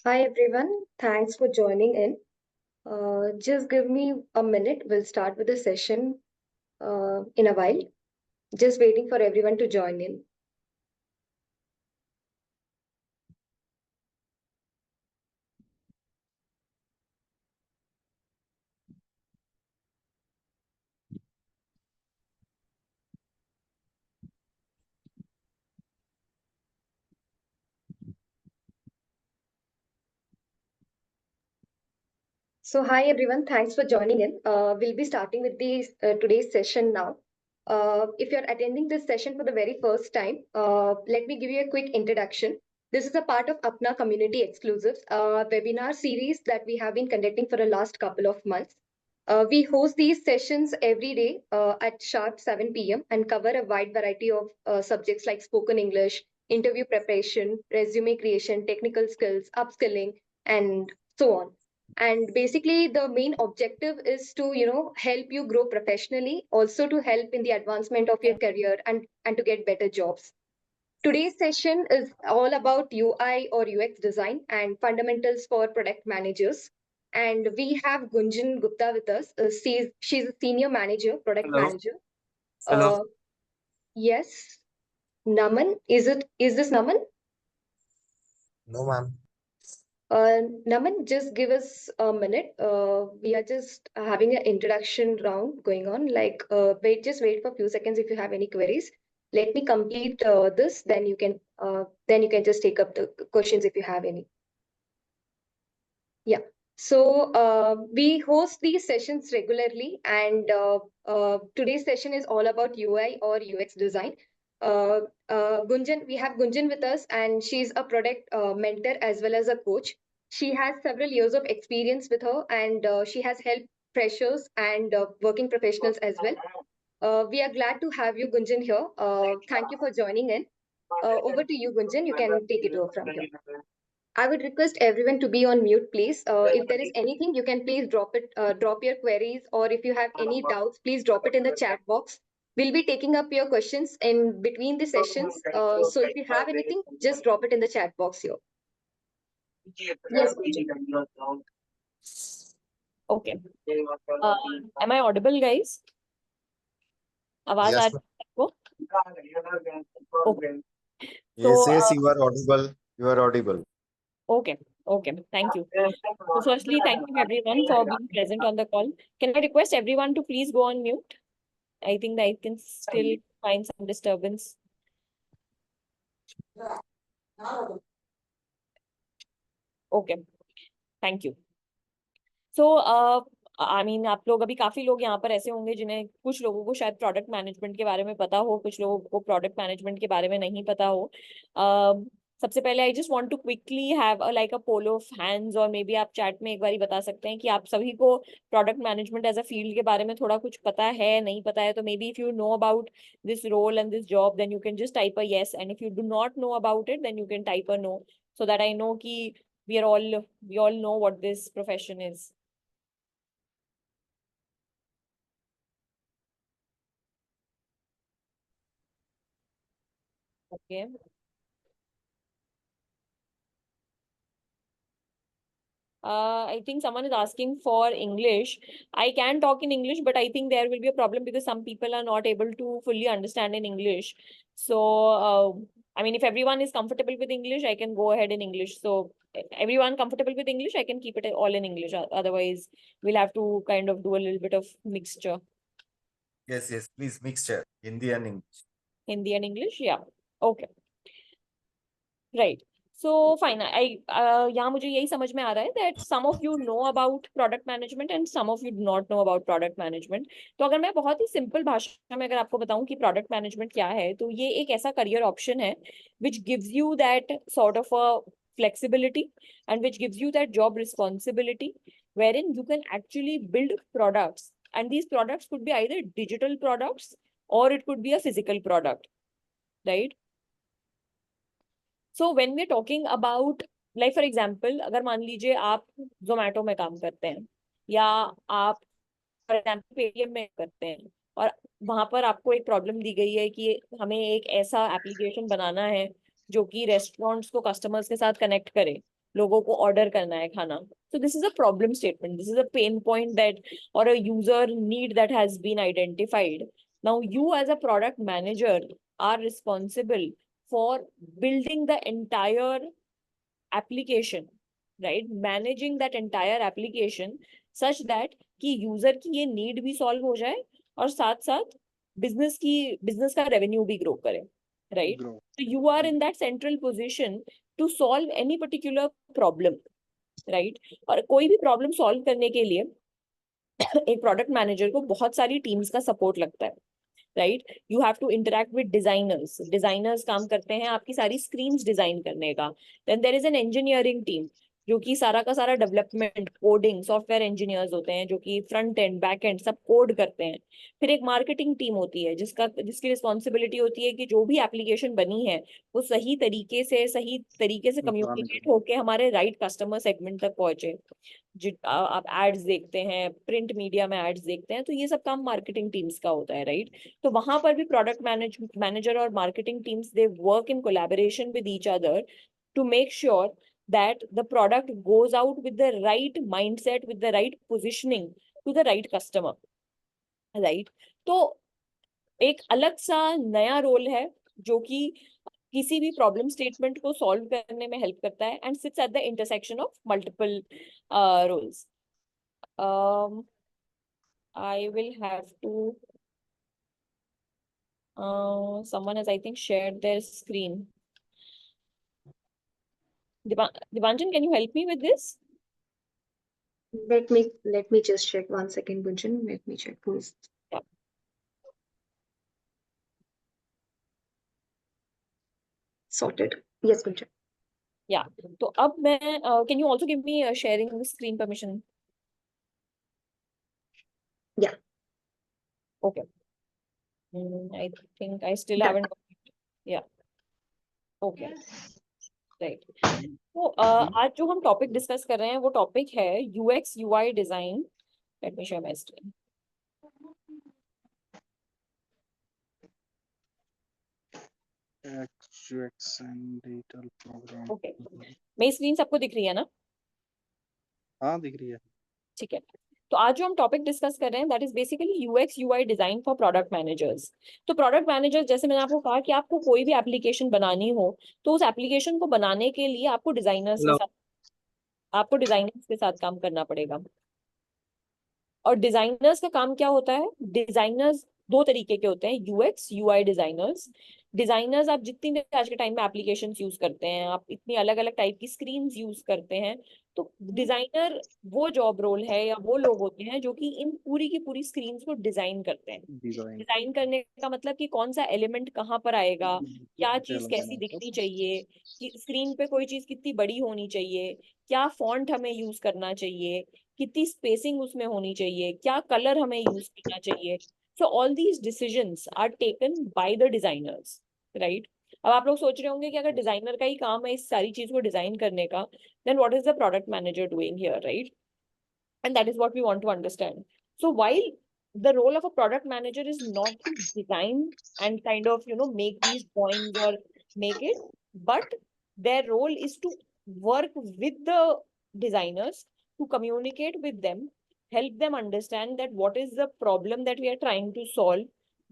Hi everyone, thanks for joining in. Just give me a minute. We'll start with the session in a while. Just waiting for everyone to join in. So hi everyone, thanks for joining in. We'll be starting with the today's session now. If you're attending this session for the very first time, let me give you a quick introduction. This is a part of Apna Community Exclusives, webinar series that we have been conducting for the last couple of months. We host these sessions every day at sharp 7 p.m. and cover a wide variety of subjects like spoken English, interview preparation, resume creation, technical skills, upskilling, and so on. And basically, the main objective is to, help you grow professionally, also to help in the advancement of your career and to get better jobs. Today's session is all about UI or UX design and fundamentals for product managers. And we have Gunjan Gupta with us. She's a senior manager, product Hello. manager. Hello. Yes. Naman, is this Naman? No, ma'am. Naman, just give us a minute. We are just having an introduction round going on. Just wait for a few seconds if you have any queries. Let me complete this, then you can just take up the questions if you have any. Yeah. So we host these sessions regularly, and today's session is all about UI or UX design. Gunjan, we have Gunjan with us, and she's a product mentor as well as a coach. She has several years of experience with her, and she has helped freshers and working professionals as well. We are glad to have you, Gunjan, here. Thank you for joining in. Over to you, Gunjan. You can take it over from here. I would request everyone to be on mute, please. If there is anything, you can please drop your queries, or if you have any doubts, please drop it in the chat box. We'll be taking up your questions in between the sessions. So if you have anything, just drop it in the chat box here. Yes, Gunjan. Okay. Am I audible, guys? आवाज आ Yes, रही है आपको? Okay. yes, you are audible. You are audible. Okay. Thank you. So firstly, thank you everyone for being present on the call. Can I request everyone to please go on mute? I think that I can still find some disturbance. Okay. Thank you. So, आप लोग अभी काफी लोग यहाँ पर ऐसे होंगे जिन्हें कुछ लोगों को शायद प्रोडक्ट मैनेजमेंट के बारे में पता हो, कुछ लोगों को प्रोडक्ट मैनेजमेंट के बारे में नहीं पता हो. सबसे पहले I just want to quickly have like a poll of hands, और मे बी आप चैट में एक बार बता सकते हैं कि आप सभी को product management as a field के बारे में थोड़ा कुछ पता है, नहीं पता है. तो maybe if you know about this role and this job, then you can just type a yes, and if you do not know about it, then you can type a no, so that I know कि we all know what this profession is. Okay. I think someone is asking for English. I can talk in English, but I think there will be a problem because some people are not able to fully understand in English. So, if everyone is comfortable with English, I can go ahead in English. So, everyone comfortable with English, I can keep it all in English. Otherwise, we'll have to kind of do a little bit of mixture. Yes, please mixture Hindi and English. Hindi and English, yeah. Okay. Right. So fine. यहाँ मुझे यही समझ में आ रहा है that some of you know about product management and some of you do not know about product management. तो अगर मैं बहुत ही सिंपल भाषा में अगर आपको बताऊं कि product management क्या है, तो ये एक ऐसा career option है which gives you that sort of a flexibility and which gives you that job responsibility wherein you can actually build products, and these products could be either digital products or it could be a physical product, right? So when we're talking about like for example अगर मान लीजिए आप जोमेटो में काम करते हैं या आप फॉर एग्जाम्पल पेटीएम में करते हैं और वहां पर आपको एक प्रॉब्लम दी गई है कि हमें एक ऐसा एप्लीकेशन बनाना है जो कि रेस्टोरेंट्स को कस्टमर्स के साथ कनेक्ट करे, लोगों को ऑर्डर करना है खाना. So this is a problem statement. This is a pain point that or a user need that has been identified. Now you as a product manager are responsible for building the entire application, right? Managing that entire application such that कि user की ये need भी solve हो जाए और साथ साथ business का रेवेन्यू भी ग्रो करे, right? So you are in that central position to solve any particular problem, right? और कोई भी प्रॉब्लम सॉल्व करने के लिए एक प्रोडक्ट मैनेजर को बहुत सारी टीम्स का सपोर्ट लगता है, right? You have to interact with designers. Designers काम करते हैं आपकी सारी स्क्रीन्स डिजाइन करने का. Then there is an engineering team जो कि सारा का सारा डेवलपमेंट, कोडिंग, सॉफ्टवेयर इंजीनियर्स होते हैं जो कि फ्रंट एंड बैक एंड सब कोड करते हैं. फिर एक मार्केटिंग टीम होती है जिसकी रिस्पॉन्सिबिलिटी होती है कि जो भी एप्लीकेशन बनी है वो सही तरीके से कम्युनिकेट होके हमारे राइट कस्टमर सेगमेंट तक पहुंचे. आप एड्स देखते हैं, प्रिंट मीडिया में एड्स देखते हैं, तो ये सब काम मार्केटिंग टीम्स का होता है, राइट? तो वहां पर भी प्रोडक्ट मैनेजर और marketing teams they work in collaboration with each other to make sure that the product goes out with the right mindset, with the right positioning to the right customer, right? तो एक अलग सा नया role है जो कि किसी भी प्रॉब्लम स्टेटमेंट को सॉल्व करने में हेल्प करता है and sits at the intersection of multiple roles. I will have to someone has I think shared their screen. Dibanjan, can you help me with this? Let me just check 1 second, Gunjan. Let me check, please. Yeah. Sorted. Yes, Gunjan. Yeah. तो अब मैं can you also give me sharing screen permission? Yeah. Okay. I think I still Done. haven't got it. Yeah. Okay. Right. तो आज जो हम topic discuss कर रहे हैं वो टॉपिक है UX UI design. Let me share my screen. UX and digital program. Okay. मेरी स्क्रीन सबको दिख रही है ना? हाँ दिख रही है. ठीक है. तो आज जो हम टॉपिक डिस्कस कर रहे हैं that is basically UX UI design for product managers. तो प्रोडक्ट मैनेजर, जैसे मैंने आपको कहा कि आपको कोई भी एप्लीकेशन बनानी हो तो उस एप्लीकेशन को बनाने के लिए आपको डिजाइनर्स के साथ काम करना पड़ेगा. और डिजाइनर्स का काम क्या होता है? डिजाइनर्स दो तरीके के होते हैं, UX UI डिजाइनर्स. डिजाइनर्स आप जितनी भी आज के टाइम में एप्लीकेशंस यूज करते हैं, आप इतनी अलग अलग टाइप की स्क्रीन्स यूज करते हैं, तो डिजाइनर वो जॉब रोल है या वो लोग होते हैं जो कि इन पूरी की पूरी स्क्रीन्स को डिजाइन करते हैं. डिजाइन करने का मतलब कि कौन सा एलिमेंट कहाँ पर आएगा, क्या चीज कैसी दिखनी चाहिए, कि स्क्रीन पे कोई चीज कितनी बड़ी होनी चाहिए, क्या फॉन्ट हमें यूज करना चाहिए, कितनी स्पेसिंग उसमें होनी चाहिए, क्या कलर हमें यूज करना चाहिए. So all these decisions are taken by the designers, right? अब आप लोग सोच रहे होंगे कि अगर डिजाइनर का ही काम है इस सारी चीज को डिजाइन करने का, then what is the product manager doing here, right? And that is what we want to understand. So while the role of a product manager is not to design and kind of make these drawings or make it, but their role is to work with the designers, to communicate with them, help them understand that what is the problem that we are trying to solve,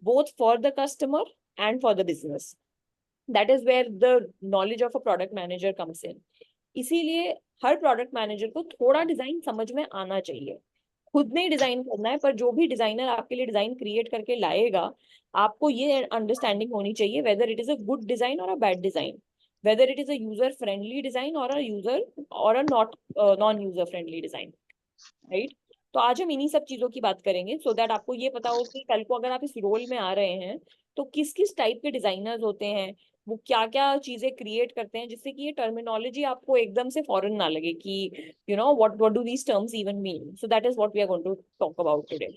both for the customer and for the business. That is where the knowledge of a product manager comes in. इसीलिए हर product manager को थोड़ा design समझ में आना चाहिए. खुद नहीं design करना है, पर जो भी डिजाइनर आपके लिए डिजाइन क्रिएट करके लाएगा, आपको ये अंडरस्टैंडिंग होनी चाहिए whether it is a good design और a bad design, whether it is a user friendly design और a not non user friendly design, right? तो आज हम इन्हीं सब चीजों की बात करेंगे सो दैट आपको ये पता हो कि कल को अगर आप इस रोल में आ रहे हैं तो किस किस टाइप के डिजाइनर्स होते हैं, वो क्या क्या चीजें क्रिएट करते हैं, जिससे कि ये टर्मिनोलॉजी आपको एकदम से फॉरेन ना लगे कि what do these terms even mean. So that is what we are going to talk about today.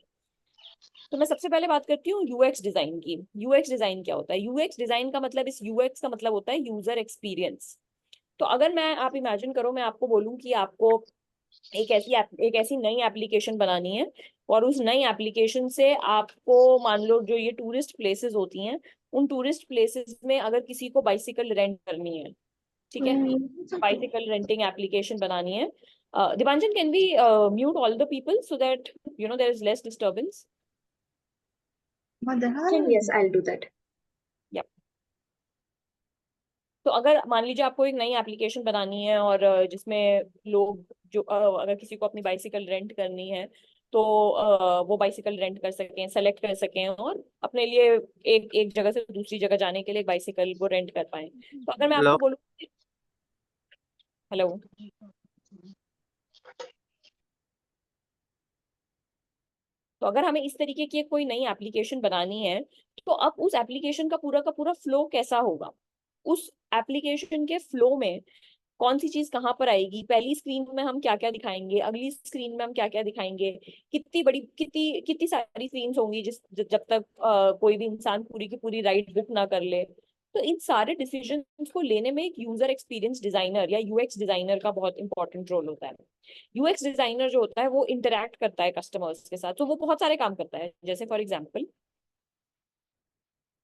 तो मैं सबसे पहले बात करती हूँ UX डिजाइन की. UX डिजाइन क्या होता है? UX डिजाइन का मतलब, इस UX का मतलब होता है यूजर एक्सपीरियंस. तो अगर मैं, आप इमेजिन करो, मैं आपको बोलूं कि आपको एक ऐसी नई एप्लीकेशन बनानी है, और उस नई एप्लीकेशन से आपको, मान लो जो ये टूरिस्ट प्लेसेस होती हैं, उन टूरिस्ट प्लेसेस में अगर किसी को बाइसिकल रेंट करनी है, ठीक है, बाइसिकल रेंटिंग एप्लीकेशन बनानी है. Dipanjan, can we mute all the people so that there is less disturbance? Yes, I'll do that. तो अगर मान लीजिए आपको एक नई एप्लीकेशन बनानी है, और जिसमें लोग जो अगर किसी को अपनी बाइसिकल रेंट करनी है, तो वो बाइसिकल रेंट कर सकें, सेलेक्ट कर सकें, और अपने लिए एक एक जगह से दूसरी जगह जाने के लिए एक बाइसिकल वो रेंट कर पाए. तो अगर मैं आपको बोलूँ, हेलो, तो अगर हमें इस तरीके की कोई नई एप्लीकेशन बनानी है, तो अब उस एप्लीकेशन का पूरा फ्लो कैसा होगा, उस एप्लीकेशन के फ्लो में कौन सी चीज कहाँ पर आएगी, पहली स्क्रीन में हम क्या क्या दिखाएंगे, अगली स्क्रीन में हम क्या क्या दिखाएंगे, कितनी कितनी सारी स्क्रीन्स होंगी जब तक कोई भी इंसान पूरी की पूरी राइड बुक ना कर ले. तो इन सारे डिसीजंस को लेने में एक यूजर एक्सपीरियंस डिजाइनर या यूएक्स डिजाइनर का बहुत इंपॉर्टेंट रोल होता है. यूएक्स डिजाइनर जो होता है वो इंटरैक्ट करता है कस्टमर्स के साथ, तो वो बहुत सारे काम करता है. जैसे फॉर एग्जाम्पल,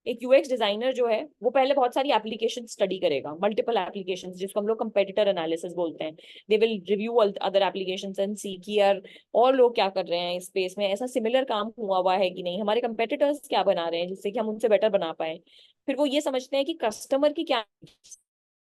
एक यूएक्स डिजाइनर जो है वो पहले बहुत सारी एप्लीकेशन स्टडी करेगा, मल्टीपल एप्लीकेशंस, जिसको हम लोग कंपेटिटर एनालिसिस बोलते हैं. They will review other applications and see कि यार और लोग क्या कर रहे हैं इस स्पेस में, ऐसा सिमिलर काम हुआ है कि नहीं, हमारे कंपेटिटर्स क्या बना रहे हैं जिससे कि हम उनसे बेटर बना पाए. फिर वो ये समझते हैं कि कस्टमर की क्या,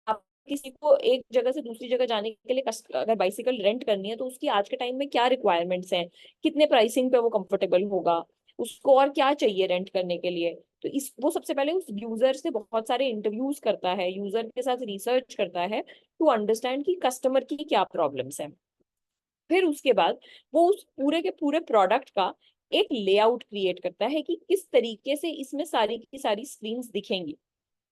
आप किसी को एक जगह से दूसरी जगह जाने के लिए अगर बाइसिकल रेंट करनी है, तो उसकी आज के टाइम में क्या रिक्वायरमेंट्स हैं, कितने प्राइसिंग पे वो कंफर्टेबल होगा, उसको और क्या चाहिए रेंट करने के लिए. तो वो सबसे पहले उस यूजर से बहुत सारे इंटरव्यूज करता है, यूजर के साथ रिसर्च करता है टू अंडरस्टैंड कि कस्टमर की क्या प्रॉब्लम्स हैं. फिर उसके बाद वो उस पूरे के पूरे प्रोडक्ट का एक लेआउट क्रिएट करता है कि किस तरीके से इसमें सारी की सारी स्क्रीन्स दिखेंगी,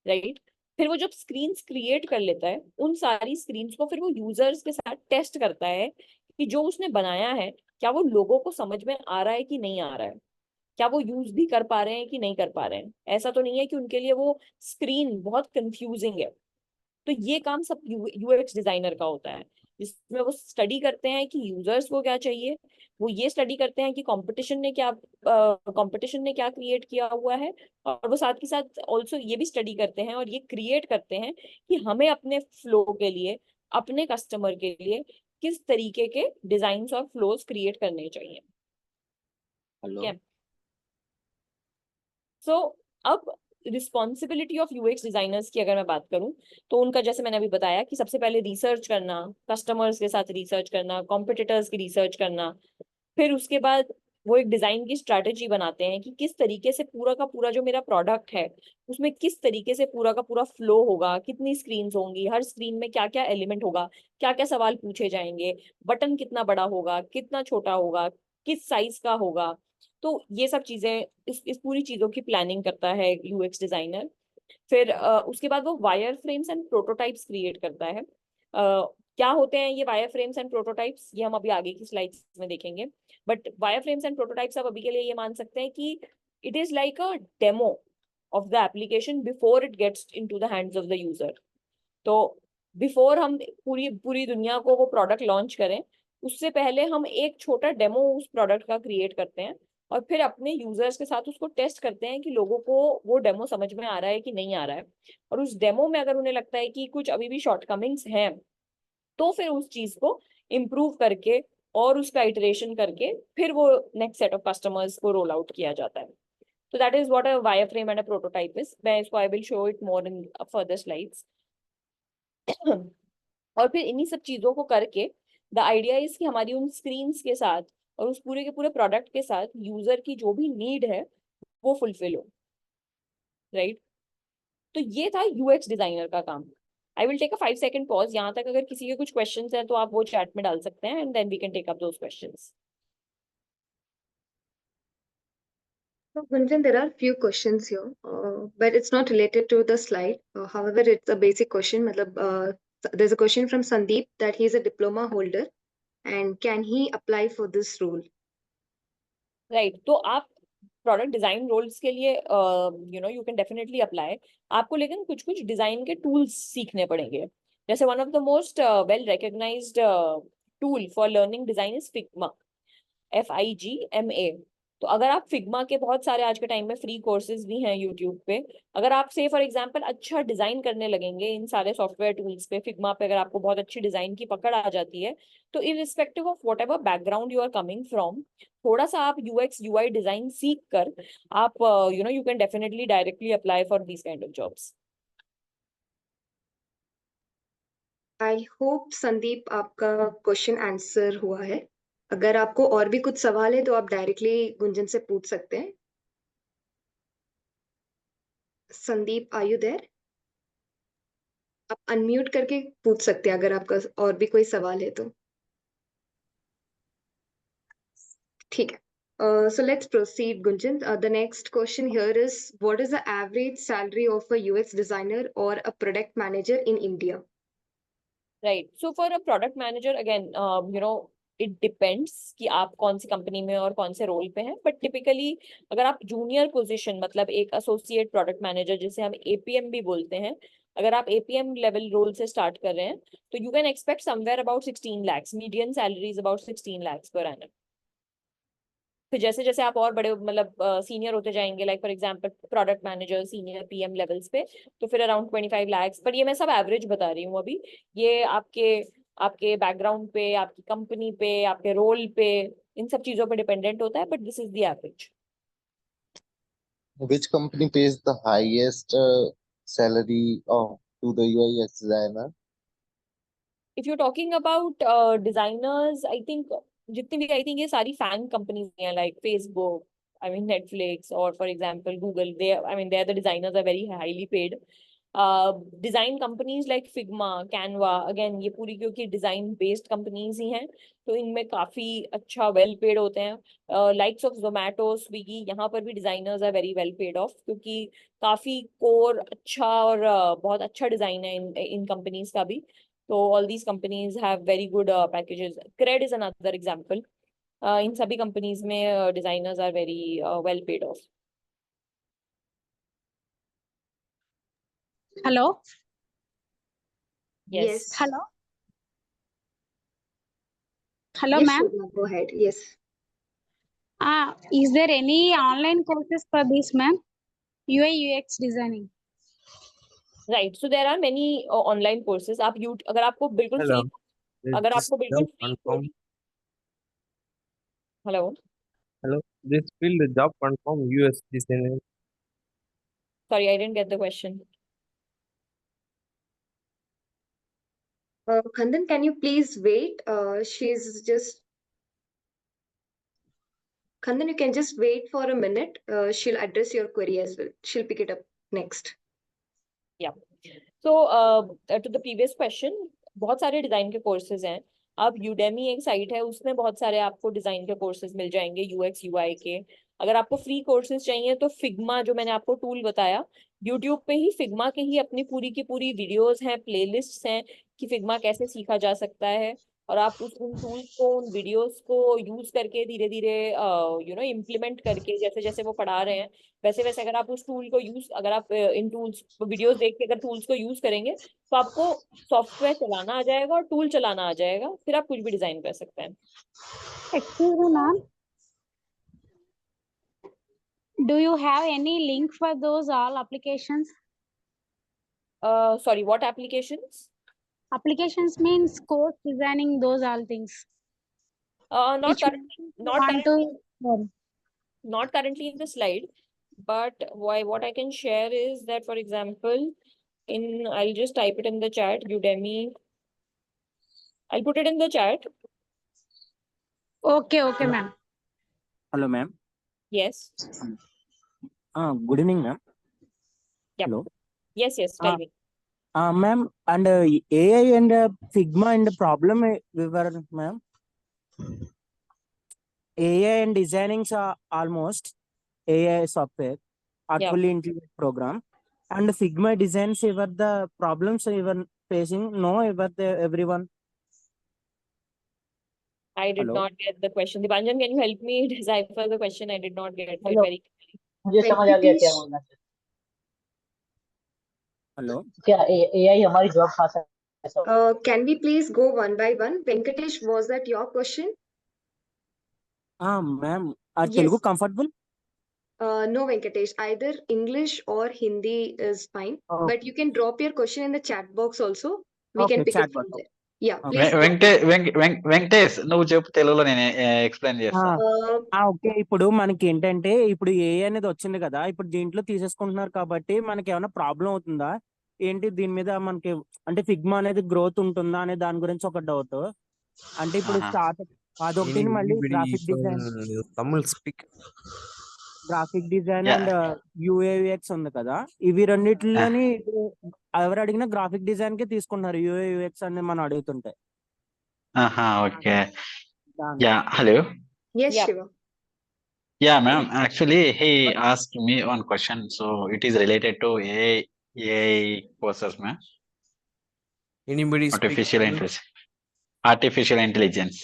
राइट. फिर वो जब स्क्रीन्स क्रिएट कर लेता है, उन सारी स्क्रीन्स को फिर वो यूजर्स के साथ टेस्ट करता है कि जो उसने बनाया है क्या वो लोगों को समझ में आ रहा है कि नहीं आ रहा है, क्या वो यूज भी कर पा रहे हैं कि नहीं कर पा रहे हैं. ऐसा तो नहीं है कि उनके लिए वो स्क्रीन बहुत कंफ्यूजिंग है. तो ये काम सब यूएक्स डिजाइनर का होता है, जिसमें वो स्टडी करते हैं कि यूजर्स को क्या चाहिए, वो ये स्टडी करते हैं कि कंपटीशन ने क्या क्रिएट किया हुआ है, और वो साथ के साथ ऑल्सो ये भी स्टडी करते हैं और ये क्रिएट करते हैं कि हमें अपने फ्लो के लिए, अपने कस्टमर के लिए किस तरीके के डिजाइन और फ्लोज क्रिएट करने चाहिए. हेलो. सो अब रिस्पॉन्सिबिलिटी ऑफ यूएक्स डिजाइनर्स की अगर मैं बात करूं, तो उनका, जैसे मैंने अभी बताया, कि सबसे पहले रिसर्च करना, कस्टमर्स के साथ रिसर्च करना, कॉम्पिटिटर्स की रिसर्च करना. फिर उसके बाद वो एक डिजाइन की स्ट्रैटेजी बनाते हैं कि किस तरीके से पूरा का पूरा जो मेरा प्रोडक्ट है उसमें किस तरीके से पूरा का पूरा फ्लो होगा, कितनी स्क्रीन्स होंगी, हर स्क्रीन में क्या क्या एलिमेंट होगा, क्या क्या सवाल पूछे जाएंगे, बटन कितना बड़ा होगा, कितना छोटा होगा, किस साइज का होगा. तो ये सब चीजें, इस पूरी चीजों की प्लानिंग करता है यूएक्स डिजाइनर. फिर उसके बाद वो wire frames and prototypes create करता है. क्या होते हैं ये वायर फ्रेम्स एंड प्रोटोटाइप्स, ये हम अभी आगे की स्लाइड्स में देखेंगे. But wire frames and prototypes आप अभी के लिए ये मान सकते हैं कि it is like a demo of the application before it gets into the hands of the user. तो बिफोर हम पूरी पूरी दुनिया को वो प्रोडक्ट लॉन्च करें, उससे पहले हम एक छोटा डेमो उस प्रोडक्ट का क्रिएट करते हैं, और फिर अपने यूजर्स के साथ उसको टेस्ट करते हैं कि लोगों को वो डेमो समझ में आ रहा है कि नहीं आ रहा है. और उस डेमो में अगर उन्हें लगता है कि कुछ अभी भी शॉर्टकमिंग्स हैं, तो फिर उस चीज को इम्प्रूव करके और उसका इटरेशन करके फिर वो नेक्स्ट सेट ऑफ कस्टमर्स को रोल आउट किया जाता है. तो that is what a wireframe and a prototype is. मैं इसको, I will show it more in further slides. और फिर इन्हीं सब चीजों को करके द आइडिया इज कि हमारी उन स्क्रीन्स के साथ और उस पूरे के पूरे प्रोडक्ट के साथ यूजर की जो भी नीड है वो फुलफिल हो, राइट. तो ये था यूएक्स डिजाइनर का काम. I will take a 5 second pause. यहाँ तक अगर किसी के कुछ क्वेश्चंस हैं तो आप वो चैट में डाल सकते हैं, and then we can take up those questions. So, Gunjan, there are few questions here, but it's not related to the slide. However, it's a basic question. There's a question from Sandeep that he is a diploma holder, and can he apply for this role? Right. तो आप product design roles के लिए you can definitely apply. आपको लेकिन कुछ कुछ design के tools सीखने पड़ेंगे, जैसे one of the most well recognized tool for learning design is Figma, FIGMA। तो अगर आप फिग्मा के बहुत सारे आज के टाइम में फ्री कोर्सेज भी हैं यूट्यूब पे, अगर आप से फॉर एग्जांपल अच्छा डिजाइन करने लगेंगे इन सारे सॉफ्टवेयर टूल्स पे, फिग्मा पे अगर आपको बहुत अच्छी डिजाइन की पकड़ आ जाती है, तो irrespective of whatever background you are coming from, थोड़ा सा आप यूएक्स यूआई डिजाइन सीख कर आप you can definitely directly apply for these kind of jobs. I hope Sandeep आपका क्वेश्चन आंसर हुआ है। अगर आपको और भी कुछ सवाल है तो आप डायरेक्टली गुंजन से पूछ सकते हैं। Sandeep, are you there? आप अनम्यूट करके पूछ सकते हैं अगर आपका और भी कोई सवाल है तो। ठीक है। So let's proceed, Gunjan. The next question here is, what is the average salary of a UX designer or a product manager in India? Right, so for a product manager again it depends कि आप कौन सी company में और कौन से role पे हैं, but typically अगर आप जूनियर पोजीशन मतलब एक एसोसिएट प्रोडक्ट मैनेजर जिसे हम एपीएम भी बोलते हैं, अगर आप एपीएम लेवल रोल से स्टार्ट कर रहे हैं तो you can expect somewhere about 16 lakhs, median salary is about 16 lakhs per annum. फिर जैसे जैसे आप और बड़े मतलब सीनियर होते जाएंगे, like for example product manager senior PM levels पे, तो फिर अराउंड 25 lakhs। पर ये मैं सब एवरेज बता रही हूँ अभी, ये आपके आपके बैकग्राउंड पे, आपकी कंपनी पे, आपके रोल पे, इन सब चीजों पे डिपेंडेंट होता है, but this is the average. Which company pays the highest salary to the UI designer? If you talking about designers, I think जितनी भी, आई थिंक ये सारी फैंग कंपनीज हैं, like Facebook, I mean Netflix, और for example Google, they I mean their the designers are very highly paid. Design companies like Figma, Canva, again ये पूरी क्योंकि design based companies ही हैं, तो इनमें काफी अच्छा वेल पेड होते हैं। लाइक्स ऑफ जोमैटो, स्विगी, यहाँ पर भी designers are very well paid off, क्योंकि काफी कोर अच्छा और बहुत अच्छा डिजाइन है इन कंपनीज का भी। So all these companies have very good packages. Cred is another example. In सभी companies में designers are very well paid off. Hello. Yes. Hello. Hello, Yes, ma'am. Shobna, go ahead. Yes. Is there any online courses for this, ma'am? UI UX designing. Right. So there are many online courses. आप अगर आपको बिल्कुल Hello. free, अगर This आपको बिल्कुल job free confirm. Hello. Hello. This field job confirm US designer. Sorry, I didn't get the question. Khandan, can you please wait? She's just. Khandan, you can just wait for a minute. She'll address your query as well. She'll pick it up next. So to the previous question, बहुत सारे design के courses हैं। आप Udemy एक site है, उसमें बहुत सारे आपको डिजाइन के कोर्सेज मिल जाएंगे यूएक्स यूआई के। अगर आपको फ्री कोर्सेज चाहिए तो फिग्मा, जो मैंने आपको टूल बताया, यूट्यूब पे ही फिग्मा के ही अपनी पूरी की पूरी वीडियोस हैं, प्लेलिस्ट्स हैं कि फिग्मा कैसे सीखा जा सकता है, और आप उन टूल्स को, उन वीडियोस को यूज करके धीरे धीरे इम्प्लीमेंट करके, जैसे जैसे वो पढ़ा रहे हैं वैसे वैसे अगर आप उस टूल को यूज, अगर आप इन टूल्स वीडियोस देख के अगर टूल्स को यूज करेंगे तो आपको सॉफ्टवेयर चलाना आ जाएगा और टूल चलाना आ जाएगा, फिर आप कुछ भी डिजाइन कर सकते हैं। Excuse me, ma'am. Do you have any link for those all applications? Sorry, what applications? Applications means course designing, those all things. Not Which currently, you want to learn. not currently in the slide, but what I can share is that, for example, I'll just type it in the chat, Udemy. I'll put it in the chat. Okay, okay, ma'am. Hello, ma'am. Yes. Good evening, ma'am. Yep. Hello. Yes, tell me. Ma'am, and AI and Figma and the problem we were, ma'am. AI and designing almost AI software, artificially intelligent program, and Figma designs were the problems we were facing. No, everyone. I did Hello. not get the question. Dipanjan, can you help me decipher the question? I did not get it Hello. very clearly. मुझे समझ आ गया क्या बोलना चाहिए। Hello. क्या AI हमारी job खा सकता Can we please go one by one? Venkatesh, was that your question? Ma'am, Yes. Telugu comfortable? No, Venkatesh, either English or Hindi is fine, but Okay. you can drop your question in the chat box also. We can Okay, pick chat it from box. there. Yeah, Okay. please drop it. Venkatesh నువ్వు చెప్పు తెలుగులో నేను explain చేస్తాను. Okay. ఇప్పుడు మనకి ఏంటంటే ఇప్పుడు ఏ అనేది వచ్చింది కదా, ఇప్పుడు దీంట్లో తీసేసుకుంటున్నారు కాబట్టి మనకి ఏమైనా ప్రాబ్లం అవుతుందా ఏంటి, దీని మీద మనకి అంటే ఫిగ్మా అనేది గ్రోత్ ఉంటుందా అనే దాని గురించి ఒక డౌట్. అంటే ఇప్పుడు ఆహా. స్టార్ట్ అదొకటి, మళ్ళీ graphic design Tamil speak. Design Yeah. And UI UX ఉంది కదా, ఇవి రెండిట్లోని ఇప్పుడు ఎవరు అడిగినా గ్రాఫిక్ డిజైన్ కే తీసుకుంటున్నారు యూఏయుఎక్స్ అని మనం అడుగుతుంటే. ఆహా, ఓకే. దాని yeah, hello. Yes, Yeah. Shiva. Yeah, ma'am. Actually, he asked me one question. So it is related to AI courses, ma'am. Anybody speak Artificial Tamil? intelligence. Artificial intelligence.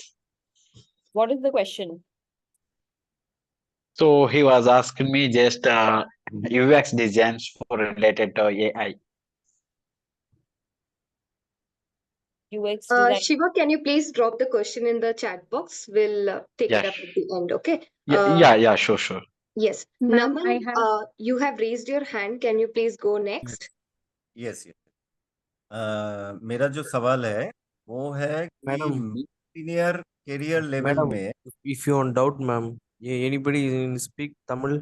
What is the question? So he was asking me just UX designs for related to AI. UX design. Shiva, can you please drop the question in the chat box? We'll take Yeah, it up at the end, okay? Yeah, sure. Yes. Ma'am, Naman, I have you have raised your hand. Can you please go next? Yes yes मेरा जो सवाल है वो है कि Madam. Senior career level Madam, में if you on doubt, ma'am, anybody speak Tamil?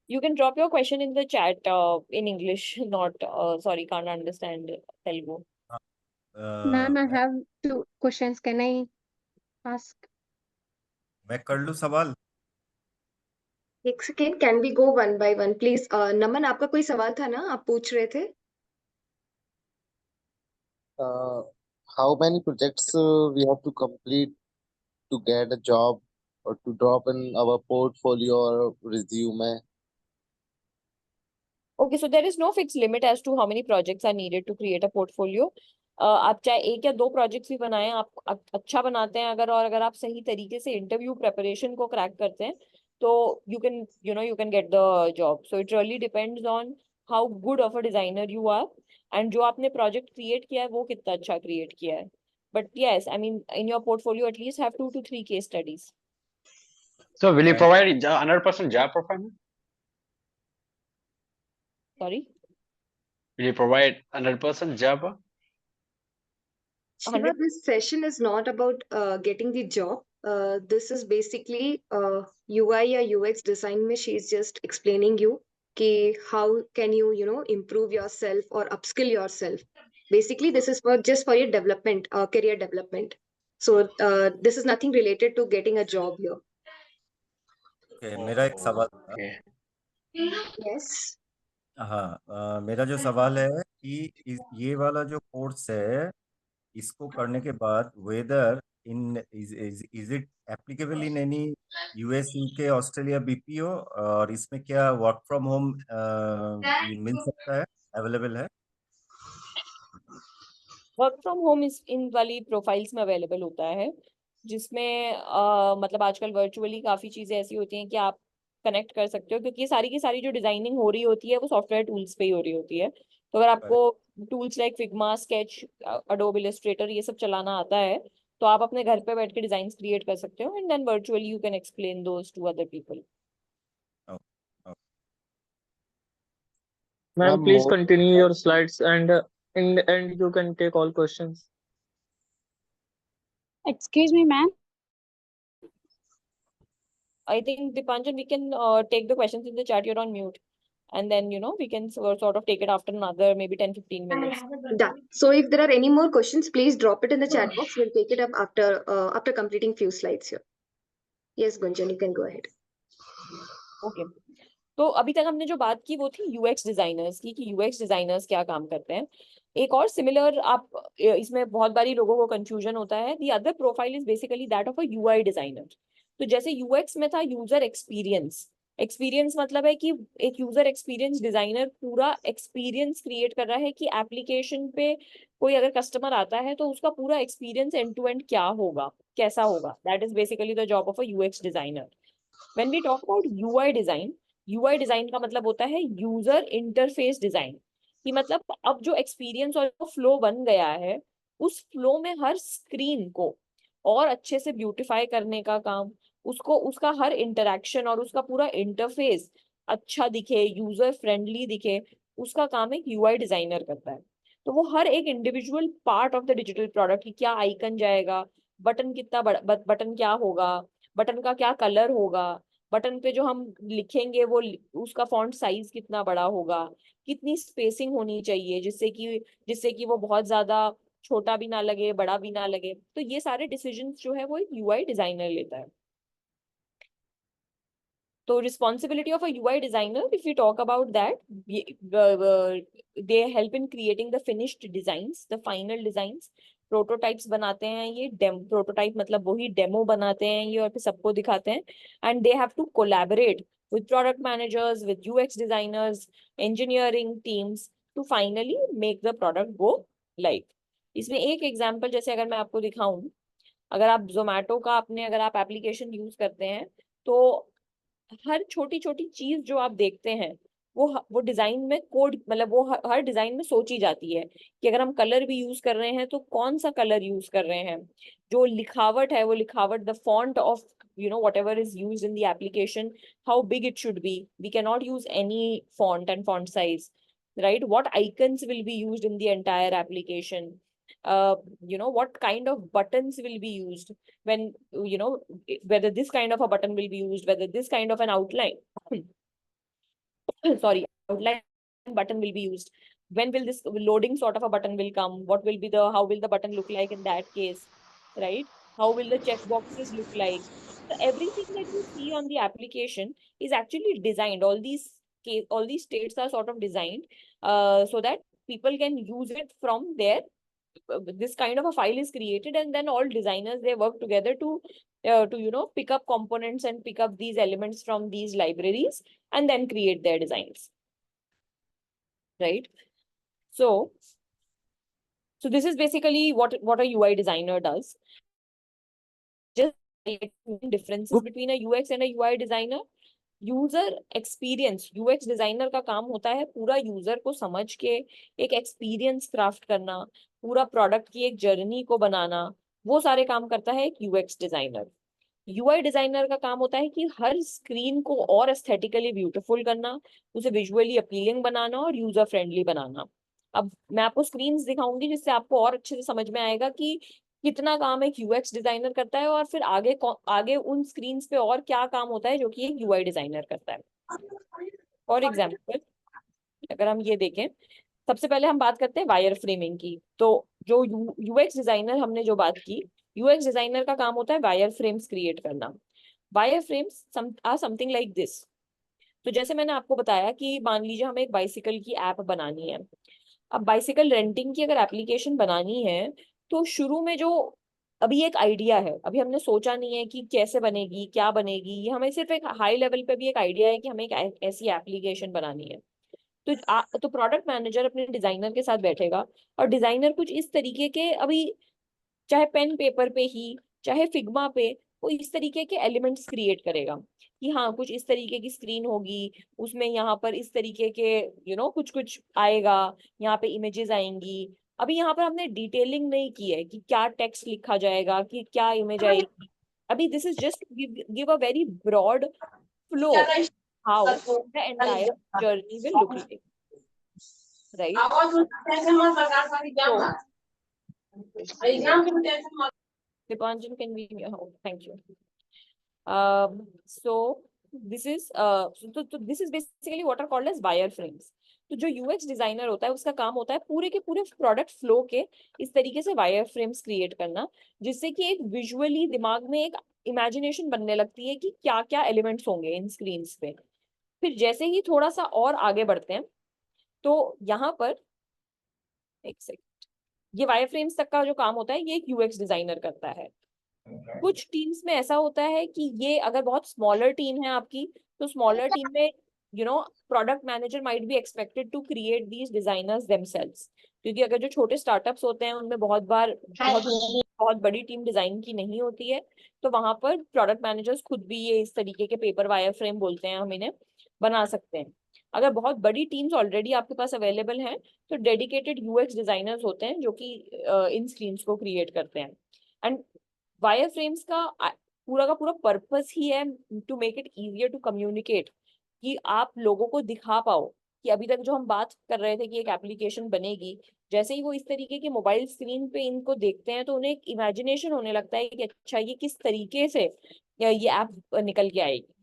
You can drop your question in the chat in English, not sorry, can't understand Telugu. Ma'am, I मैं have two questions. Can I ask? मैं कर लूं सवाल. एक second, can we go one by one please? Naman, आपका कोई सवाल था ना, आप पूछ रहे थे? How many projects we have to complete to get a job or to drop in our portfolio or resume? Okay, so there is no fixed limit as to how many projects are needed to create a portfolio. आप चाहे एक या दो projects भी बनाएं, आप अच्छा बनाते हैं अगर, और अगर आप सही तरीके से इंटरव्यू प्रेपरेशन को क्रैक करते हैं तो you can get the job. So it really depends on how good of a designer you are and जो आपने प्रोजेक्ट क्रिएट किया है वो कितना अच्छा क्रिएट किया है. But yes, I mean in your portfolio at least have 2 to 3 case studies. So will you And- provide 100% job profile? Sorry. Will you provide 100% job? Shiva, 100 this session is not about getting the job. This is basically UI or UX design में she is just explaining you कि how can you improve yourself or upskill yourself. Basically, this is for just for your development, career development. So this is nothing related to getting a job here. Okay, मेरा एक सवाल था. Okay. Yes. हाँ, मेरा जो सवाल है कि ये वाला जो कोर्स है इसको करने के बाद whether is it applicable in any US UK Australia BPO, और इसमें क्या वर्क फ्रॉम होम मिल सकता है, अवेलेबल है? वर्क फ्रॉम होम इस इन वाली प्रोफाइल्स में अवेलेबल होता है, जिसमें मतलब आजकल वर्चुअली काफी चीजें ऐसी होती हैं कि आप कनेक्ट कर सकते हो, क्योंकि सारी की सारी जो डिजाइनिंग हो रही होती है वो सॉफ्टवेयर टूल्स पे ही हो रही होती है. तो अगर आपको tools like Figma, sketch, Adobe Illustrator ये सब चलाना आता है तो आप अपने घर पे बैठ के डिजाइन क्रिएट कर सकते हो, and then virtually you can explain those to other people. Ma'am, Ma'am, please more continue your slides and in the end you can take all questions. Excuse me, ma'am. I think Dipanjan, we can take the questions in the chat. You're on mute. And then, we can sort of take it after another maybe 10-15 minutes. Done. So if there are any more questions, please drop it in the chat box. We'll take it up after completing few slides here. Yes, Gunjan, you can go ahead. Okay. तो अभी तक हमने जो बात की वो थी UX designers की, कि यूएक्स डिजाइनर्स क्या काम करते हैं. एक और सिमिलर आप इसमें बहुत बारी लोगों को कंफ्यूजन होता है. The other profile is basically that of a UI designer. तो जैसे यूएक्स में था यूजर एक्सपीरियंस. एक्सपीरियंस मतलब है कि एक यूजर एक्सपीरियंस डिजाइनर पूरा एक्सपीरियंस क्रिएट कर रहा है कि एप्लीकेशन पे कोई अगर कस्टमर आता है तो उसका पूरा एक्सपीरियंस एंड टू एंड क्या होगा, कैसा होगा. That is basically the job of a UX designer. When we talk about UI design का मतलब होता है यूजर इंटरफेस डिजाइन, कि मतलब अब जो एक्सपीरियंस और फ्लो बन गया है, उस फ्लो में हर स्क्रीन को और अच्छे से ब्यूटिफाई करने का काम, उसको उसका हर इंटरेक्शन और उसका पूरा इंटरफेस अच्छा दिखे, यूजर फ्रेंडली दिखे, उसका काम एक यूआई डिजाइनर करता है। तो वो हर एक individual part of the digital product की क्या आइकन जाएगा, बटन कितना बड़ा, बटन क्या होगा, बटन का क्या कलर होगा, बटन पे जो हम लिखेंगे वो उसका फॉन्ट साइज कितना बड़ा होगा, कितनी स्पेसिंग होनी चाहिए जिससे कि वो बहुत ज्यादा छोटा भी ना लगे, बड़ा भी ना लगे। तो ये सारे डिसीजंस जो है वो एक यूआई डिजाइनर लेता है। तो responsibility of a UI designer, if we talk about that, they help in creating the finished designs, the final designs, prototypes बनाते हैं ये, प्रोटोटाइप मतलब वही डेमो बनाते हैं ये और फिर सबको दिखाते हैं, and they have to collaborate with product managers, with UX designers, engineering teams to finally make the product go live. इसमें एक एग्जांपल जैसे अगर मैं आपको दिखाऊं, अगर आप जोमेटो का अगर आप एप्लीकेशन यूज करते हैं, तो हर छोटी छोटी चीज जो आप देखते हैं वो डिजाइन में कोड, मतलब वो हर डिजाइन में सोची जाती है कि अगर हम कलर भी यूज कर रहे हैं तो कौन सा कलर यूज कर रहे हैं, जो लिखावट है वो लिखावट, the font of whatever is used in the application, how big it should be. We cannot use any font and font size, right? What icons will be used in the entire application, what kind of buttons will be used, when whether this kind of a button will be used, whether this kind of an outline sorry, outline button will be used, when will this loading sort of a button will come, what will be how will the button look like in that case, right? How will the checkboxes look like? So everything that you see on the application is actually designed. All these states are sort of designed so that people can use it from there. This kind of a file is created, and then all designers, they work together to pick up components and pick up these elements from these libraries and then create their designs, right? So this is basically what a UI designer does. Just differences between a UX and a UI designer. User experience, UX designer का काम होता है पूरा user को समझ के एक experience craft करना, पूरा प्रोडक्ट की एक जर्नी को बनाना, वो सारे काम करता है एक यूएक्स डिजाइनर। यूआई डिजाइनर का काम होता है कि हर स्क्रीन को और एस्थेटिकली ब्यूटीफुल करना, उसे विजुअली अपीलिंग बनाना और यूजर फ्रेंडली बनाना। अब मैं आपको स्क्रीन्स दिखाऊंगी जिससे आपको और अच्छे से समझ में आएगा कि कितना काम एक यूएक्स डिजाइनर करता है, और फिर आगे उन स्क्रीन्स पे और क्या काम होता है जो कि एक यूआई डिजाइनर करता है। फॉर एग्जाम्पल अगर हम ये देखें, सबसे पहले हम बात करते हैं वायर फ्रेमिंग की। तो जो यूएक्स डिजाइनर हमने जो बात की, यूएक्स डिजाइनर का काम होता है वायर फ्रेम्स क्रिएट करना। Wire frames are something like this. तो जैसे मैंने आपको बताया कि मान लीजिए हमें एक बाइसिकल की ऐप बनानी है। अब बाइसिकल रेंटिंग की अगर एप्लीकेशन बनानी है, तो शुरू में जो अभी एक आइडिया है, अभी हमने सोचा नहीं है कि कैसे बनेगी, क्या बनेगी, ये हमें सिर्फ एक हाई लेवल पे भी एक आइडिया है कि हमें एक ऐसी एप्लीकेशन बनानी है। तो प्रोडक्ट मैनेजर अपने डिजाइनर के साथ बैठेगा और डिजाइनर कुछ इस तरीके के, अभी चाहे पेन पेपर पे ही चाहे फिग्मा पे, वो इस तरीके के एलिमेंट्स क्रिएट करेगा कि हाँ कुछ इस तरीके की स्क्रीन होगी, उसमें यहाँ पर इस तरीके के कुछ कुछ आएगा, यहाँ पे इमेजेस आएंगी। अभी यहाँ पर हमने डिटेलिंग नहीं की है कि क्या टेक्स्ट लिखा जाएगा, कि क्या इमेज आएगी। अभी this is just give a very broad flow how the entire journey will look like, right? Dipanjan, can we? Oh, thank you. So this is this is basically what are called as wireframes. तो जो UX designer होता है उसका काम होता है पूरे के पूरे प्रोडक्ट फ्लो के इस तरीके से वायर फ्रेम्स क्रिएट करना, जिससे कि एक विजुअली दिमाग में एक इमेजिनेशन बनने लगती है कि क्या क्या एलिमेंट्स होंगे इन स्क्रीन्स पे। फिर जैसे ही थोड़ा सा और आगे बढ़ते हैं, तो यहाँ पर एक सेकंड, ये वायर फ्रेम्स तक का जो काम होता है ये एक यूएक्स डिजाइनर करता है। कुछ टीम्स में ऐसा होता है कि ये अगर बहुत स्मॉलर टीम है आपकी, तो स्मॉलर टीम में product manager might be expected to create these designers themselves. क्योंकि अगर जो छोटे स्टार्टअप्स होते हैं उनमें बहुत बार बहुत बड़ी टीम डिजाइन की नहीं होती है, तो वहां पर प्रोडक्ट मैनेजर्स खुद भी ये इस तरीके के पेपर वायर फ्रेम बोलते हैं हम इन्हें, बना सकते हैं। अगर बहुत बड़ी टीम्स ऑलरेडी आपके पास अवेलेबल हैं तो डेडिकेटेड यूएक्स डिजाइनर्स होते हैं जो कि इन स्क्रीन्स को क्रिएट करते हैं। एंड वायर फ्रेम्स का पूरा पर्पस ही है to make it easier to communicate, कि आप लोगों को दिखा पाओ कि अभी तक जो हम बात कर रहे थे कि एक एप्लीकेशन बनेगी, जैसे ही वो इस तरीके की मोबाइल स्क्रीन पे इनको देखते हैं तो उन्हें एक इमेजिनेशन होने लगता है कि अच्छा ये किस तरीके से ये ऐप निकल के आएगी।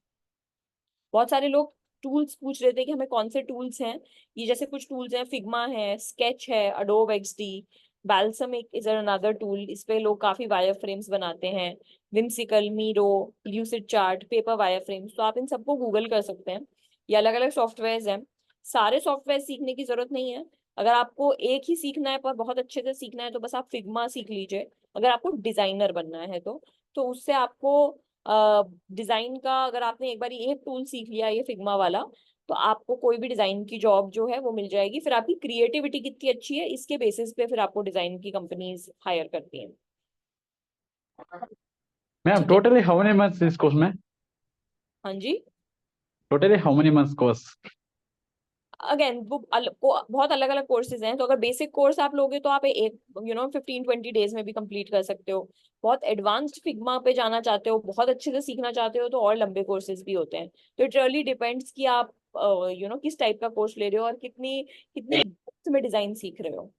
बहुत सारे लोग टूल्स पूछ रहे थे कि हमें कौन से टूल्स हैं। ये जैसे कुछ टूल्स हैं, फिग्मा है, स्केच है, Adobe XD, balsam is another tool, इस पे लोग काफी वायर फ्रेम्स बनाते हैं, whimsical, Miro, lucid chart, paper wire frames. तो आप इन सबको गूगल कर सकते हैं। ये अलग अलग सॉफ्टवेयर हैं। सारे सॉफ्टवेयर सीखने की जरूरत नहीं है। अगर आपको एक ही सीखना है पर बहुत अच्छे से सीखना है तो बस आप फिग्मा सीख लीजिए। अगर आपको डिजाइनर बनना है तो उससे आपको डिजाइन का, अगर आपने एक बार एक टूल सीख लिया ये फिग्मा वाला, तो आपको कोई भी डिजाइन की जॉब जो है वो मिल जाएगी। फिर आपकी क्रिएटिविटी कितनी अच्छी है इसके बेसिस पे फिर आपको डिजाइन की कंपनीज हायर करती हैं। Ma'am totally how many months इस कोर्स में? हाँ जी, totally how many months course? Again बहुत अलग अलग कोर्सेज हैं। तो अगर बेसिक कोर्स आप लोगे तो आप एक 15-20 डेज में भी कंप्लीट कर सकते हो। बहुत एडवांस्ड फिग्मा पे जाना चाहते हो, बहुत अच्छे से सीखना चाहते हो, तो और लंबे कोर्सेज भी होते हैं। तो इट रियली डिपेंड्स कि आप किस टाइप का कोर्स ले रहे हो और कितनी कितनी depth में डिजाइन सीख रहे हो।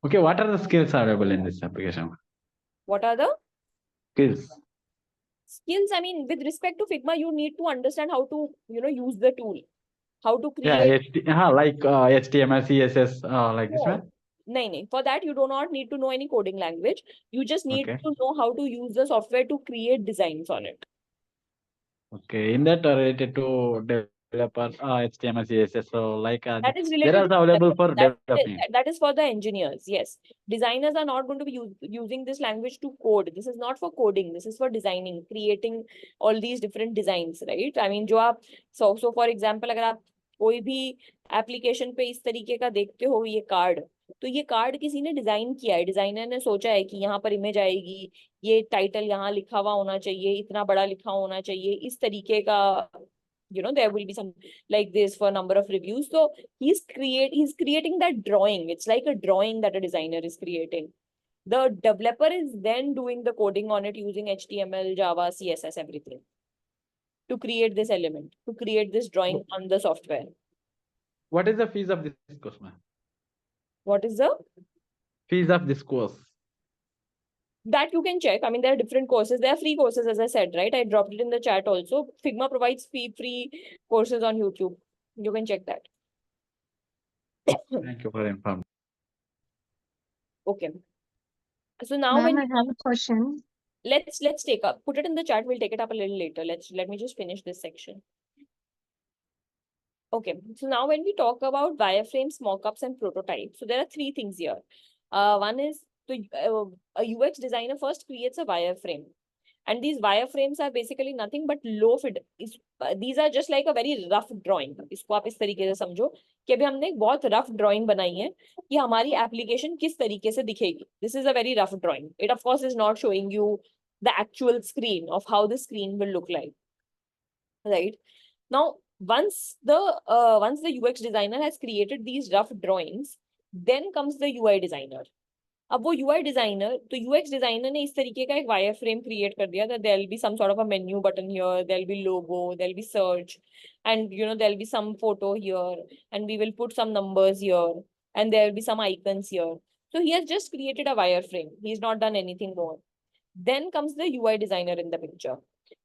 Okay, what are the skills available in this application? What are the Skills. skills? I mean, with respect to Figma, you need to understand how to use the tool, how to Yeah, create. like HTML, CSS, like this one. No. For that, you do not need to know any coding language. You just need Okay. to know how to use the software to create designs on it. Okay, in that related to developer, HTML, CSS, so like That is they're related to also available for that, developing. that is for the engineers. Yes, designers are not going to be using this language to code. This is not for coding. This is for designing, creating all these different designs, right? I mean, जो आप so for example, अगर आप कोई भी application पे इस तरीके का देखते हो ये कार्ड, तो ये कार्ड किसी ने डिजाइन किया है। डिजाइनर ने सोचा है कि यहाँ पर इमेज आएगी, ये टाइटल यहाँ लिखा हुआ होना चाहिए, इतना बड़ा लिखा होना चाहिए, इस तरीके का, there will be some like this for number of reviews. So he's creating that drawing. It's like a drawing that a designer is creating. The developer is then doing the coding on it using HTML, Java, CSS, everything to create this element, to create this drawing on the software. What is the fees of this course, ma'am? What is the Fees of this course? that you can check. I mean, there are different courses. There are free courses, as I said, right? I dropped it in the chat also. Figma provides free courses on YouTube. You can check that. Thank you for informing. Okay. So now when I have a question. let's take up, put it in the chat. We'll take it up a little later. Let me just finish this section. Okay. So now when we talk about wireframes, mockups, and prototypes, so there are three things here. One is a UX designer first creates a wireframe. And these wireframes are basically nothing but low fit. These are just like a very rough drawing. इसको आप इस तरीके से समझो कि अभी हमने एक बहुत rough drawing बनाई है कि हमारी application किस तरीके से दिखेगी. This is a very rough drawing. It of course is not showing you the actual screen of how the screen will look like. Right? Now, once the UX designer has created these rough drawings, then comes the UI designer. अब वो UI designer, तो UX designer ने इस तरीके का एक wireframe create कर दिया that there'll be some sort of a menu button here, there'll be logo, there'll be search, and there'll be some photo here, and we will put some numbers here, and there'll be some icons here. So he has just created a wireframe. He's not done anything more. Then comes the UI designer in the picture.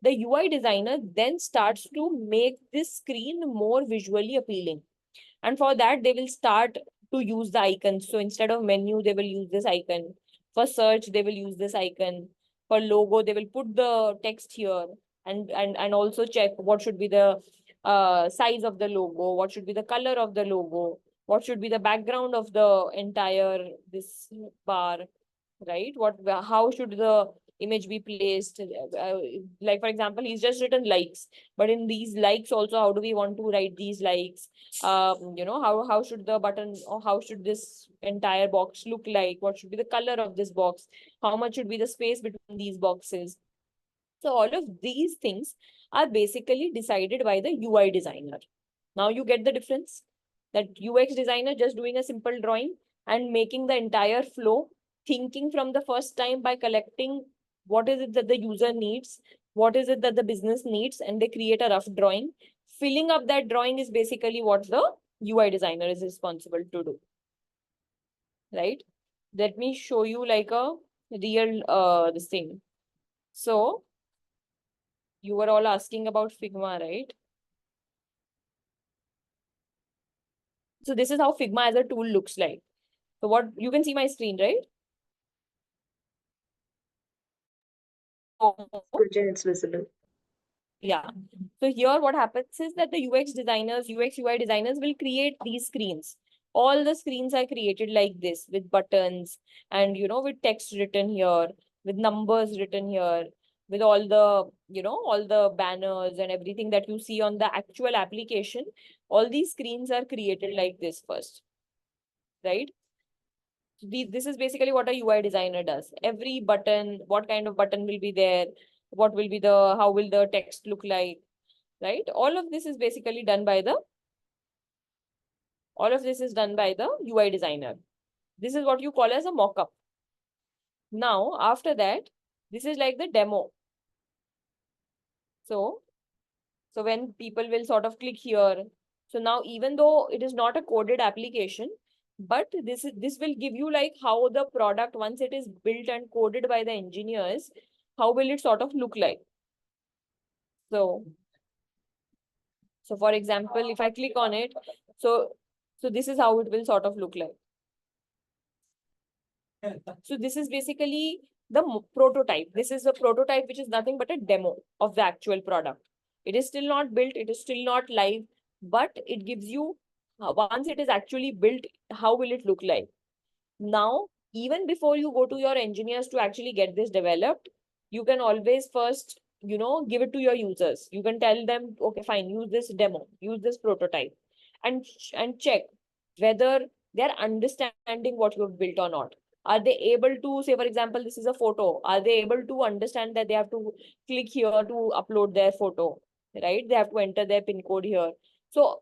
The UI designer then starts to make this screen more visually appealing. And for that, they will start to use the icons. So instead of menu, they will use this icon. For search, they will use this icon. For logo, they will put the text here and also check what should be the size of the logo, what should be the color of the logo, what should be the background of the entire this bar, right? How should the image be placed? Like for example, he's just written likes, but in these likes also, how do we want to write these likes? You know, how should the button, or how should this entire box look like? What should be the color of this box? How much should be the space between these boxes? So all of these things are basically decided by the UI designer. Now you get the difference, that UX designer just doing a simple drawing and making the entire flow, thinking from the first time by collecting what is it that the user needs, what is it that the business needs, and they create a rough drawing. Filling up that drawing is basically what the UI designer is responsible to do, right? Let me show you like a real this thing. So you were all asking about Figma, right? So this is how Figma as a tool looks like. So what you can see my screen, right? It's visible. Yeah. So here what happens is that the UX designers, UX UI designers will create these screens. All the screens are created like this with buttons and, you know, with text written here, with numbers written here, with all the, you know, all the banners and everything that you see on the actual application. All these screens are created like this first, right? This is basically what a UI designer does. Every button, what kind of button will be there, what will be the, how will the text look like, right? All of this is basically done by the, UI designer. This is what you call as a mock-up. Now, after that, this is like the demo. So when people will sort of click here, so now even though it is not a coded application, but this will give you like how the product, once it is built and coded by the engineers, how will it sort of look like? So for example, if I click on it, so this is how it will sort of look like. So this is basically the prototype. This is a prototype, which is nothing but a demo of the actual product. It is still not built, it is still not live, but it gives you, once it is actually built, how will it look like? Now, even before you go to your engineers to actually get this developed, you can always first, you know, give it to your users. You can tell them, okay, fine, use this demo, use this prototype, and check whether they're understanding what you've built or not. Are they able to, say, for example, this is a photo. Are they able to understand that they have to click here to upload their photo, right? They have to enter their PIN code here. So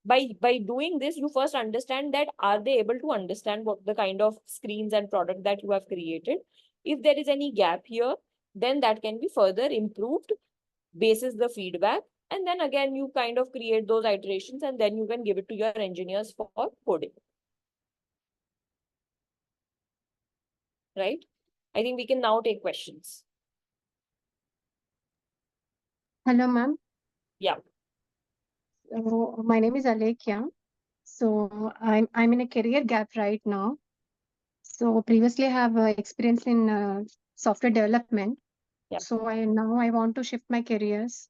by doing this, you first understand that are they able to understand what the kind of screens and product that you have created. If there is any gap here, then that can be further improved basis the feedback. And then again, you kind of create those iterations and then you can give it to your engineers for coding. Right? I think we can now take questions. Hello, ma'am. Yeah. So my name is Alekia. So I'm in a career gap right now. So previously I have experience in software development. Yeah. So now I want to shift my careers.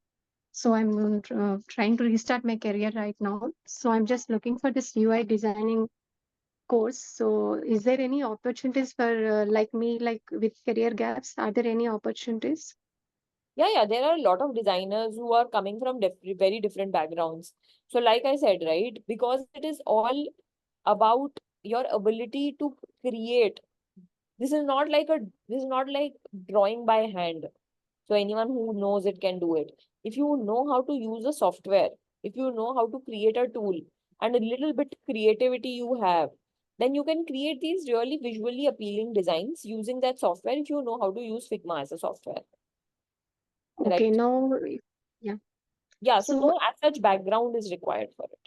So I'm trying to restart my career right now. So I'm just looking for this UI designing course. So is there any opportunities for like me, like with career gaps? Are there any opportunities? Yeah, there are a lot of designers who are coming from very different backgrounds. So like I said, right, because it is all about your ability to create. This is not like drawing by hand. So anyone who knows it can do it. If you know how to use a software, if you know how to create a tool and a little bit creativity you have, then you can create these really visually appealing designs using that software if you know how to use Figma as a software. Okay, Right? now, yeah. Yeah, so So no as such background is required for it.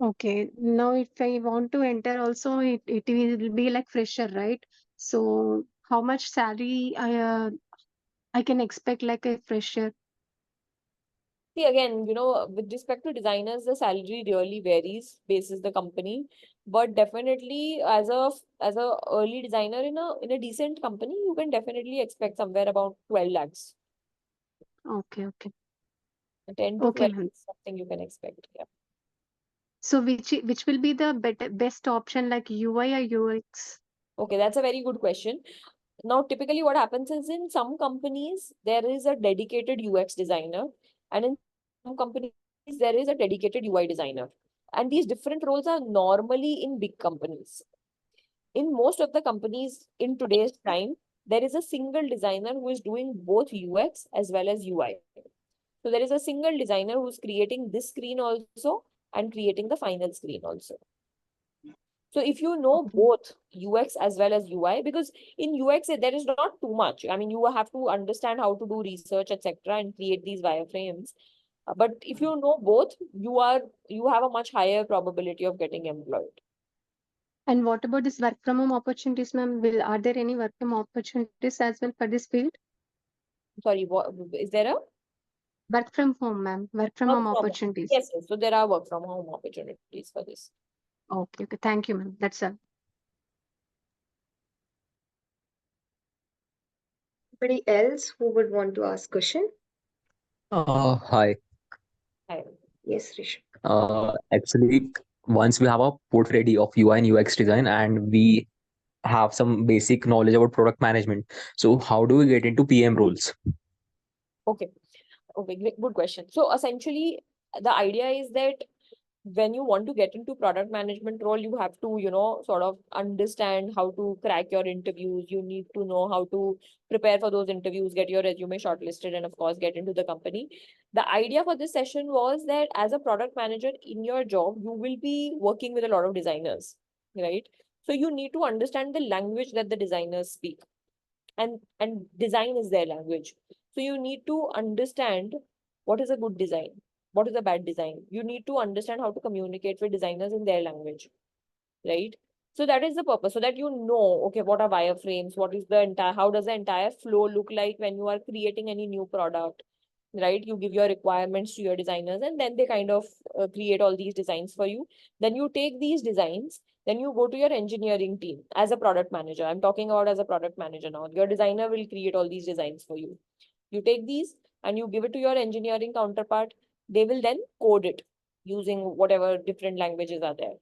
okay, now if I want to enter also, it will be like fresher, right? So how much salary I can expect like a fresher? See, again, you know, with respect to designers, the salary really varies basis the company. But definitely as a early designer in a decent company, you can definitely expect somewhere about 12 lakhs. Okay, okay. 10 to Okay, 12 ma'am. is something you can expect. Yeah. So which will be the best option, like UI or UX? Okay, that's a very good question. Now, typically what happens is in some companies, there is a dedicated UX designer, and in some companies, there is a dedicated UI designer. And these different roles are normally in big companies. In most of the companies in today's time, there is a single designer who is doing both UX as well as UI. So there is a single designer who's creating this screen also and creating the final screen also. So if you know both UX as well as UI, because in UX there is not too much. I mean, you have to understand how to do research, etc., and create these wireframes. But if you know both, you have a much higher probability of getting employed. And what about this work from home opportunities, ma'am? Are there any work from home opportunities as well for this field? Sorry, what is there a Work from home, ma'am. Work from work home from home? opportunities. Yes, yes. So there are work from home opportunities for this. Okay, okay. Thank you, ma'am. That's all. Anybody else who would want to ask question? Hi. Hi. Yes, Rishabh. Actually, once we have a port ready of UI and UX design and we have some basic knowledge about product management, so how do we get into PM roles? Okay. Okay, good question. So essentially, the idea is that when you want to get into product management role, you have to, sort of understand how to crack your interviews. You need to know how to prepare for those interviews, get your resume shortlisted, and of course, get into the company. The idea for this session was that as a product manager in your job, you will be working with a lot of designers, right? So you need to understand the language that the designers speak, and design is their language. So you need to understand what is a good design, what is a bad design. You need to understand how to communicate with designers in their language, right? So that is the purpose, so that you know, okay, what are wireframes, what is the entire, how does the entire flow look like when you are creating any new product, right? You give your requirements to your designers, and then they kind of create all these designs for you. Then you take these designs, then you go to your engineering team as a product manager. I'm talking about as a product manager now. Your designer will create all these designs for you. You take these and you give it to your engineering counterpart. They will then code it using whatever different languages are there,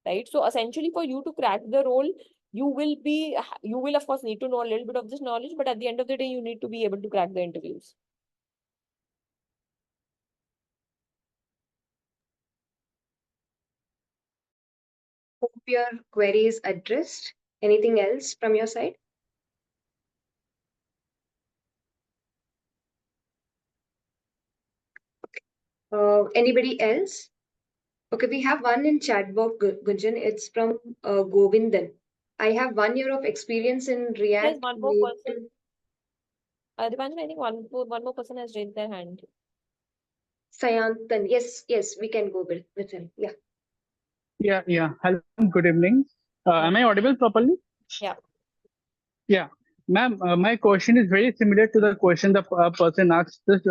right? So essentially, for you to crack the role, you will of course need to know a little bit of this knowledge, but at the end of the day, you need to be able to crack the interviews. Hope your query is addressed. Anything else from your side? Anybody else? Okay, we have one in chat box, Gunjan. It's from Govindan. I have 1 year of experience in There's React. one more person. Dipanjan, I think one more person has raised their hand. Sayantan. Yes, we can go with him. Yeah. Yeah. Hello, good evening. Am I audible properly? Yeah. Yeah. Ma'am, my question is very similar to the question the person asked this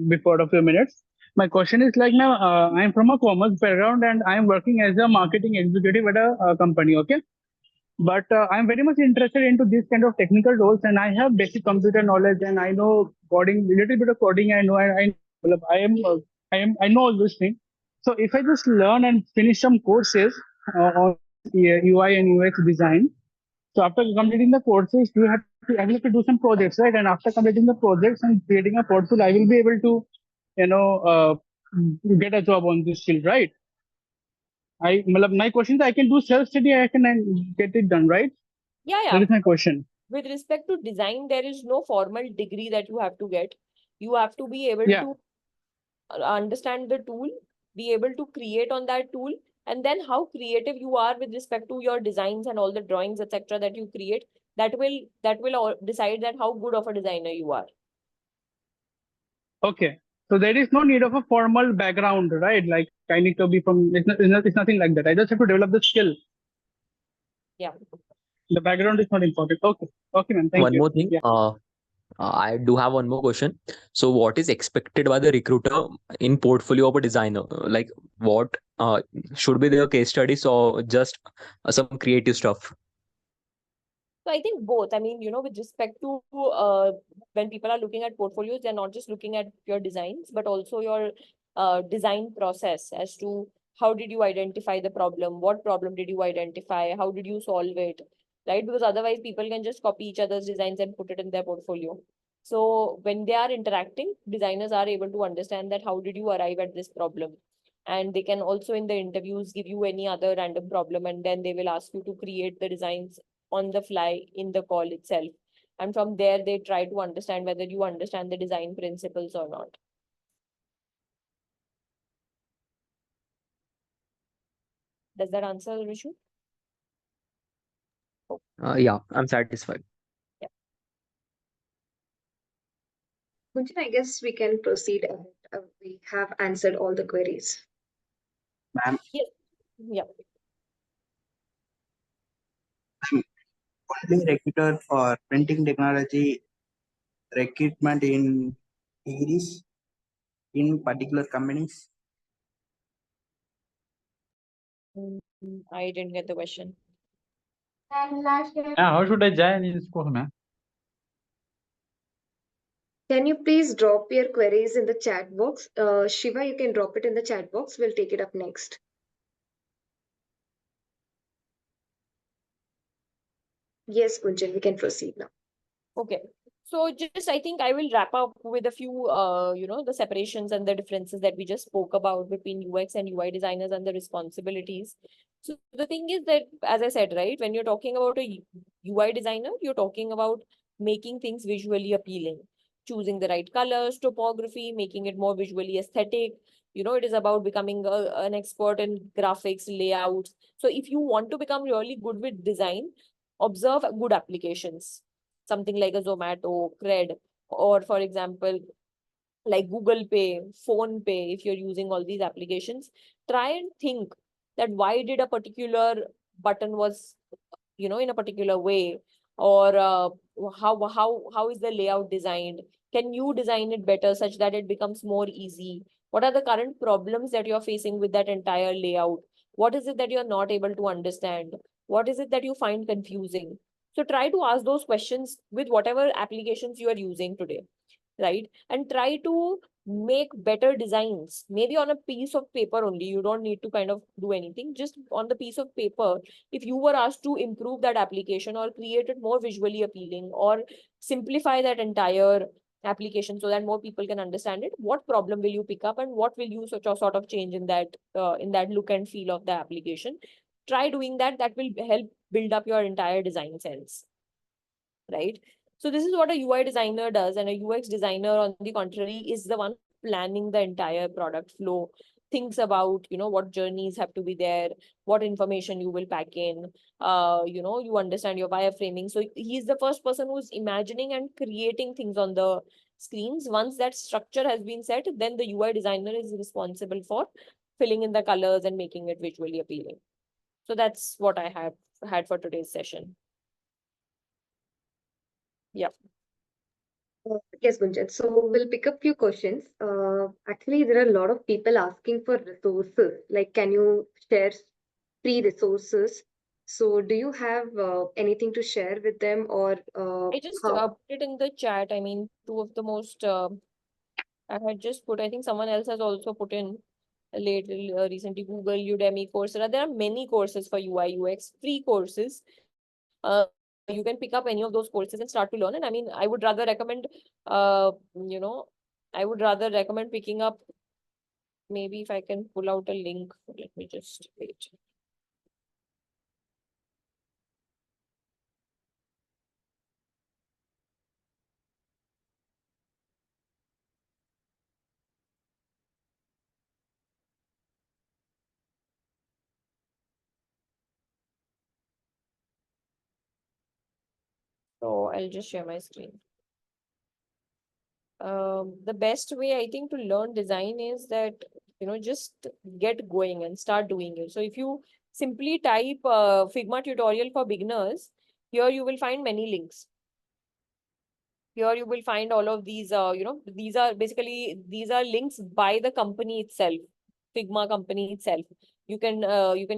before a few minutes. My question is like, ma'am, I'm from a commerce background and I'm working as a marketing executive at a company, okay? But I'm very much interested into this kind of technical roles, and I have basic computer knowledge, and I know coding, little bit of coding. I know, I know all these things. So if I just learn and finish some courses on UI and UX design, so after completing the courses, I will have to do some projects, right? And after completing the projects and creating a portfolio, I will be able to, get a job on this field, right? My question is, I can do self-study, I can get it done, right? Yeah. That is my question. With respect to design, there is no formal degree that you have to get. You have to be able to understand the tool, be able to create on that tool, and then how creative you are with respect to your designs and all the drawings, etc., that you create. That will all decide that how good of a designer you are. Okay. So there is no need of a formal background, right? Like I need to be from, it's nothing like that. I just have to develop the skill. Yeah. The background is not important. Okay. Okay, man. Thank you. One more thing. I do have one more question. So what is expected by the recruiter in portfolio of a designer? Like what should be their case studies or just some creative stuff? So I think both. I mean, with respect to when people are looking at portfolios, they're not just looking at your designs, but also your design process as to how did you identify the problem? What problem did you identify? How did you solve it? right? Because otherwise people can just copy each other's designs and put it in their portfolio. So when they are interacting, designers are able to understand that how did you arrive at this problem? And they can also in the interviews give you any other random problem, and then they will ask you to create the designs on the fly in the call itself. And from there, they try to understand whether you understand the design principles or not. Does that answer, Rishu? Yeah, I'm satisfied. Gunjan, I guess we can proceed. We have answered all the queries. Ma'am, Yes. Yeah. only recruiter for printing technology recruitment in degrees in particular companies. I didn't get the question. How should I join in this course, ma'am? Can you please drop your queries in the chat box? Shiva, you can drop it in the chat box. We'll take it up next. Yes, Gunjan, we can proceed now. Okay. So just I think I will wrap up with a few the separations and the differences that we just spoke about between UX and UI designers and the responsibilities. So the thing is that, as I said, right, when you're talking about a UI designer, you're talking about making things visually appealing, choosing the right colors, topography, making it more visually aesthetic. It is about becoming an expert in graphics, layouts. So if you want to become really good with design, observe good applications, something like a Zomato, Cred, or for example, like Google Pay, Phone Pay, if you're using all these applications, try and think that why did a particular button was, in a particular way, or how is the layout designed? Can you design it better such that it becomes more easy? What are the current problems that you're facing with that entire layout? What is it that you're not able to understand? What is it that you find confusing? So try to ask those questions with whatever applications you are using today, right? And try to make better designs, maybe on a piece of paper only. You don't need to kind of do anything, just on the piece of paper. If you were asked to improve that application or create it more visually appealing or simplify that entire application so that more people can understand it, what problem will you pick up and what will you sort of change in that look and feel of the application? Try doing that. That will help build up your entire design sense, right? So this is what a UI designer does, and a UX designer, on the contrary, is the one planning the entire product flow, thinks about, what journeys have to be there, what information you will pack in, you understand your wireframing. So he's the first person who's imagining and creating things on the screens. Once that structure has been set, then the UI designer is responsible for filling in the colors and making it visually appealing. So that's what I have had for today's session. Yeah. Yes, Gunjan. So we'll pick up few questions. Actually, there are a lot of people asking for resources. Like, can you share free resources? So do you have anything to share with them, or I just how? put it in the chat. I mean, two of the most I had just put, I think someone else has also put in recently, Google, Udemy, Coursera. There are many courses for UI, UX, free courses. You can pick up any of those courses and start to learn. And I mean, I would rather recommend, picking up, maybe if I can pull out a link, let me just wait. So I'll just share my screen. The best way I think to learn design is that, just get going and start doing it. So if you simply type Figma tutorial for beginners, here you will find many links. Here you will find all of these, these are links by the company itself, Figma company itself. You can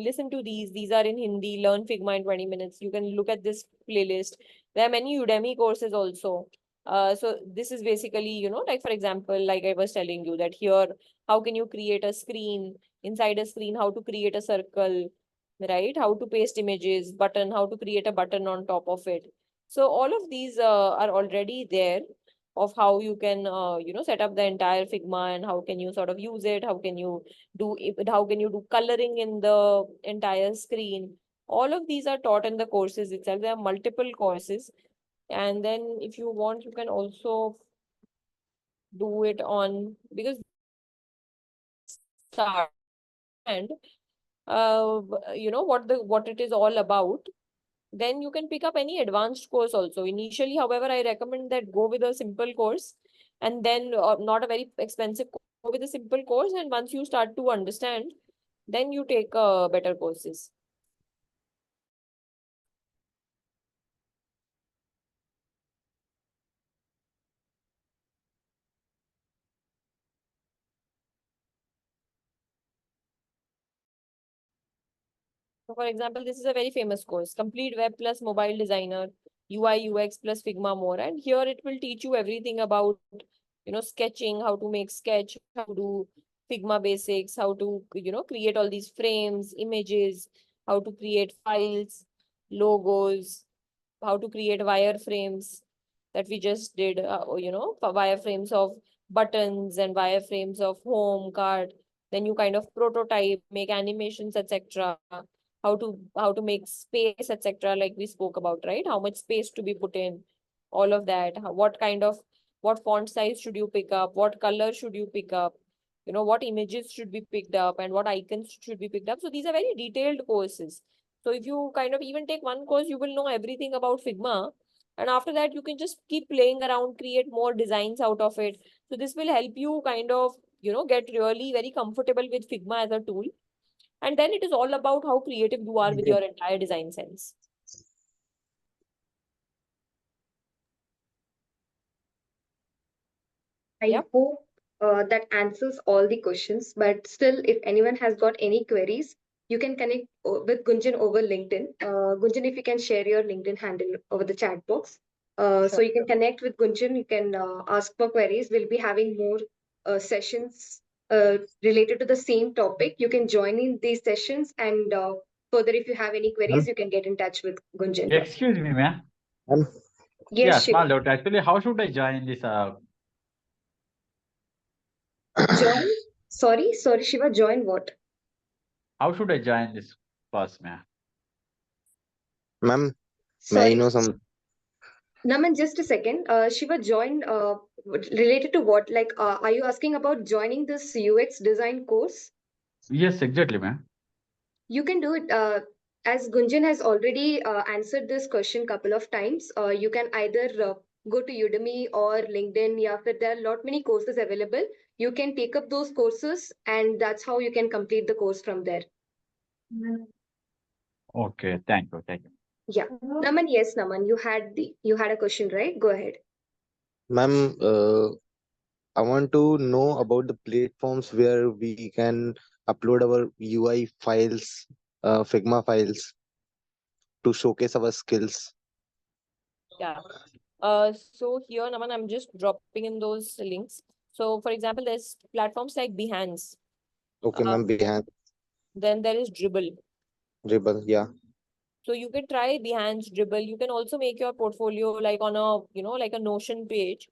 listen to these. These are in Hindi. Learn Figma in 20 minutes. You can look at this playlist. There are many Udemy courses also. So this is basically, like for example, like I was telling you that here, how can you create a screen, inside a screen, how to create a circle, right? How to paste images, button, how to create a button on top of it. So all of these are already there of how you can, set up the entire Figma and how can you sort of use it, how can you how can you do coloring in the entire screen. All of these are taught in the courses itself. There are multiple courses. And then if you want, you can also do it on, because start and what it is all about, then you can pick up any advanced course also. Initially, however, I recommend that go with a simple course, and then not a very expensive go with a simple course, and once you start to understand, then you take better courses. So for example, this is a very famous course, Complete Web plus Mobile Designer, UI, UX plus Figma more. And here it will teach you everything about, sketching, how to make sketch, how to do Figma basics, how to, create all these frames, images, how to create files, logos, how to create wireframes that we just did, wireframes of buttons and wireframes of home card. Then you kind of prototype, make animations, etc. How to make space, etc. Like we spoke about, right? How much space to be put in, all of that. What font size should you pick up? What color should you pick up? What images should be picked up and what icons should be picked up. So these are very detailed courses. So if you kind of even take one course, you will know everything about Figma. And after that, you can just keep playing around, create more designs out of it. So this will help you kind of, get really very comfortable with Figma as a tool. And then it is all about how creative you are with your entire design sense. I hope that answers all the questions. But still, if anyone has got any queries, you can connect with Gunjan over LinkedIn. Gunjan, if you can share your LinkedIn handle over the chat box. So you can connect with Gunjan. You can ask for queries. We'll be having more sessions related to the same topic. You can join in these sessions, and further, if you have any queries, you can get in touch with Gunjan. Excuse me, ma'am. Yes, Yeah, Shiva. small doubt. Actually, how should I join this? Join? Sorry, Shiva, join what? How should I join this class, ma'am? Ma'am, may I Sorry. know some? Naman, just a second. Shiva, join related to what? Like, are you asking about joining this UX design course? Yes, exactly, ma'am. You can do it. As Gunjan has already answered this question couple of times, you can either go to Udemy or LinkedIn. Yeah, there are a lot many courses available. You can take up those courses, and that's how you can complete the course from there. Okay, thank you, thank you. Yeah, Naman, yes, Naman, you had a question, right? Go ahead. Ma'am, I want to know about the platforms where we can upload our UI files, Figma files to showcase our skills. Yeah. So here, Naman, I'm just dropping in those links. So for example, there's platforms like Behance. Okay, ma'am, Behance, Then there is Dribbble. Dribble, yeah. So you can try Behance, Dribbble. You can also make your portfolio like on a, like a Notion page.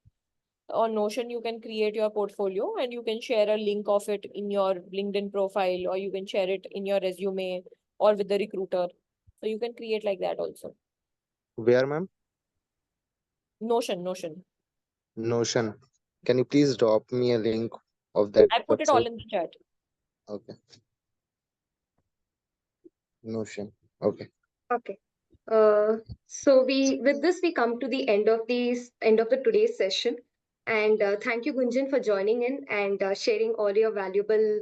On Notion, you can create your portfolio and you can share a link of it in your LinkedIn profile, or you can share it in your resume or with the recruiter. So you can create like that also. Where, ma'am? Notion. Notion. Can you please drop me a link of that I put it all website? in the chat. Okay. Notion. Okay. Okay. So with this we come to the end of the today's session, and thank you, Gunjan, for joining in and sharing all your valuable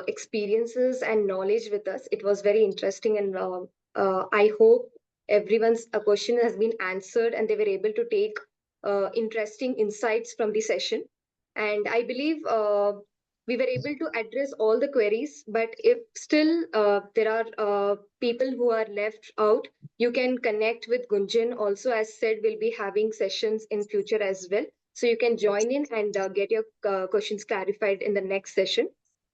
experiences and knowledge with us. It was very interesting, and I hope everyone's question has been answered and they were able to take interesting insights from the session. And I believe we were able to address all the queries, but if still there are people who are left out, you can connect with Gunjan. Also, as said, we'll be having sessions in future as well. So you can join in and get your questions clarified in the next session.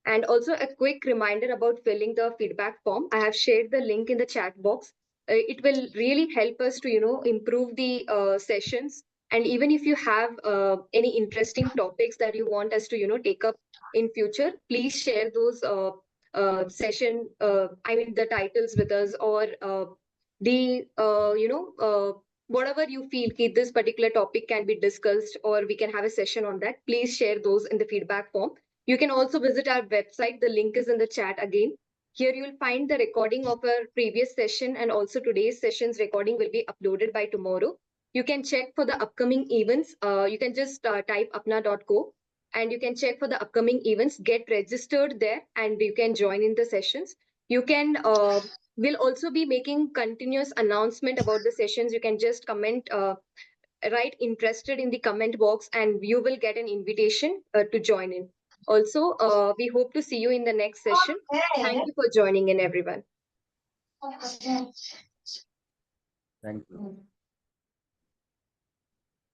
And also a quick reminder about filling the feedback form. I have shared the link in the chat box. It will really help us to, improve the sessions. And even if you have any interesting topics that you want us to, take up in future, please share those session, the titles with us, or whatever you feel ki this particular topic can be discussed or we can have a session on that. Please share those in the feedback form. You can also visit our website. The link is in the chat again. Here you will find the recording of our previous session, and also today's session's recording will be uploaded by tomorrow. You can check for the upcoming events. You can just type apna.co and you can check for the upcoming events, get registered there, and you can join in the sessions. You can, we'll also be making continuous announcement about the sessions. You can just comment, write interested in the comment box, and you will get an invitation to join in. Also, we hope to see you in the next session. Thank you for joining in, everyone. Thank you.